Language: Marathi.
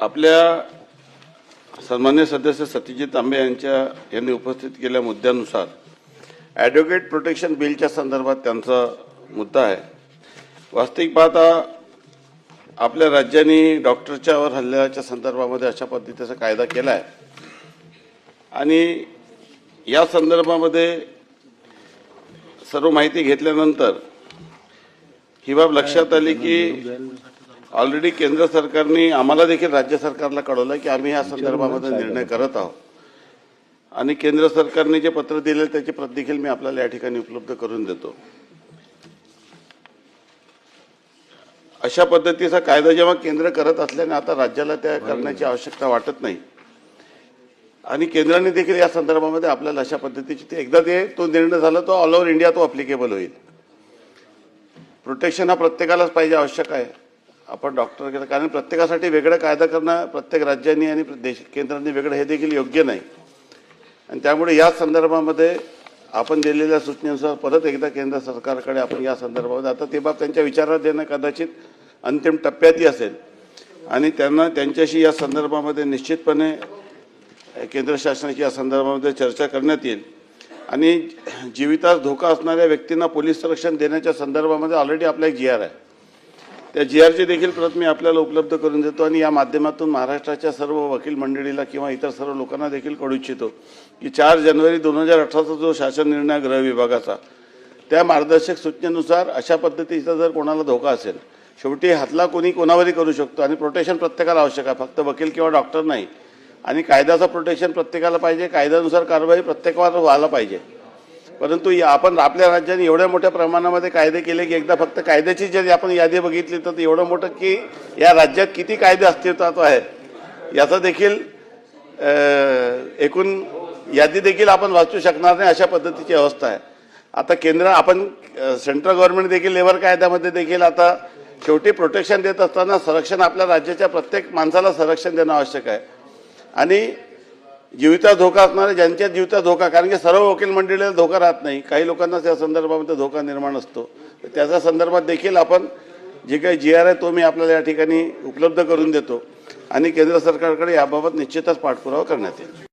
आपल्या सन्मान्य सदस्य सत्यजित तांबे यांनी उपस्थित केलेल्या मुद्द्यानुसार ॲडव्होकेट प्रोटेक्शन बिलच्या संदर्भात त्यांचा मुद्दा आहे। वास्तविक पाहता आपल्या राज्याने डॉक्टरच्यावर हल्ल्याच्या संदर्भामध्ये अशा पद्धतीचा कायदा केला आहे आणि या संदर्भामध्ये सर्व माहिती घेतल्यानंतर ही बाब लक्षात आली की ऑलरेडी केंद्र सरकारने आम्हाला देखील राज्य सरकारला कळवलं की आम्ही या संदर्भामध्ये निर्णय करत आहोत आणि केंद्र सरकारने जे पत्र दिले त्याची प्रत देखील मी आपल्याला या ठिकाणी उपलब्ध करून देतो। अशा पद्धतीचा कायदा जेव्हा केंद्र करत असल्याने आता राज्याला त्या करण्याची आवश्यकता वाटत नाही आणि केंद्राने देखील या संदर्भामध्ये आपल्याला अशा पद्धतीची एकदा तो निर्णय झाला तो ऑल ओव्हर इंडिया तो अप्लिकेबल होईल। प्रोटेक्शन हा प्रत्येकालाच पाहिजे आवश्यक आहे। आपण डॉक्टर केलं कारण प्रत्येकासाठी वेगळा कायदा करणं प्रत्येक राज्यांनी आणि केंद्राने वेगळं हे देखील योग्य नाही आणि त्यामुळे या संदर्भामध्ये आपण दिलेल्या सूचनेनुसार परत एकदा केंद्र सरकारकडे आपण या संदर्भामध्ये आता ते बाब त्यांच्या विचारात देणं कदाचित अंतिम टप्प्यातही असेल आणि त्यांना त्यांच्याशी या संदर्भामध्ये निश्चितपणे केंद्र शासनाची या संदर्भामध्ये चर्चा करण्यात येईल आणि जीवितास धोका असणाऱ्या व्यक्तींना पोलीस संरक्षण देण्याच्या संदर्भामध्ये ऑलरेडी आपला एक GR आहे। त्या GRची देखील प्रत मी आपल्याला उपलब्ध करून देतो आणि या माध्यमातून महाराष्ट्राच्या सर्व वकील मंडळीला किंवा इतर सर्व लोकांना देखील कळू इच्छितो की 4 जानेवारी 2018चा जो शासन निर्णय गृह विभागाचा त्या मार्गदर्शक सूचनेनुसार अशा पद्धतीचा जर कोणाला धोका असेल शेवटी हातला कोणी कोणावरही करू शकतो आणि प्रोटेक्शन प्रत्येकाला आवश्यक आहे, फक्त वकील किंवा डॉक्टर नाही आणि कायद्याचं प्रोटेक्शन प्रत्येकाला पाहिजे, कायद्यानुसार कारवाई प्रत्येकावर व्हायला पाहिजे। परंतु आपण आपल्या राज्याने एवढ्या मोठ्या प्रमाणामध्ये कायदे केले की एकदा फक्त कायद्याची जर आपण यादी बघितली तर एवढं मोठं की या राज्यात किती कायदे अस्तित्वात आहे याचा देखील एकूण यादी देखील आपण वाचू शकणार नाही अशा पद्धतीची अवस्था आहे। आता केंद्र आपण सेंट्रल गव्हर्नमेंट देखील लेबर कायद्यामध्ये देखील आता शेवटी प्रोटेक्शन देत असताना संरक्षण आपल्या राज्याच्या प्रत्येक माणसाला संरक्षण देणं आवश्यक आहे आणि जीविता धोका असणारे ज्यांच्या जीविता धोका कारण की सर्व वकील मंडळीला धोका राहत नाही, काही लोकांना त्या संदर्भामध्ये धोका निर्माण असतो त्याच्या संदर्भात देखील आपण जे काही GR आहे तो मी आपल्याला या ठिकाणी उपलब्ध करून देतो आणि केंद्र सरकारकडे याबाबत निश्चितच पाठपुरावा करण्यात येईल।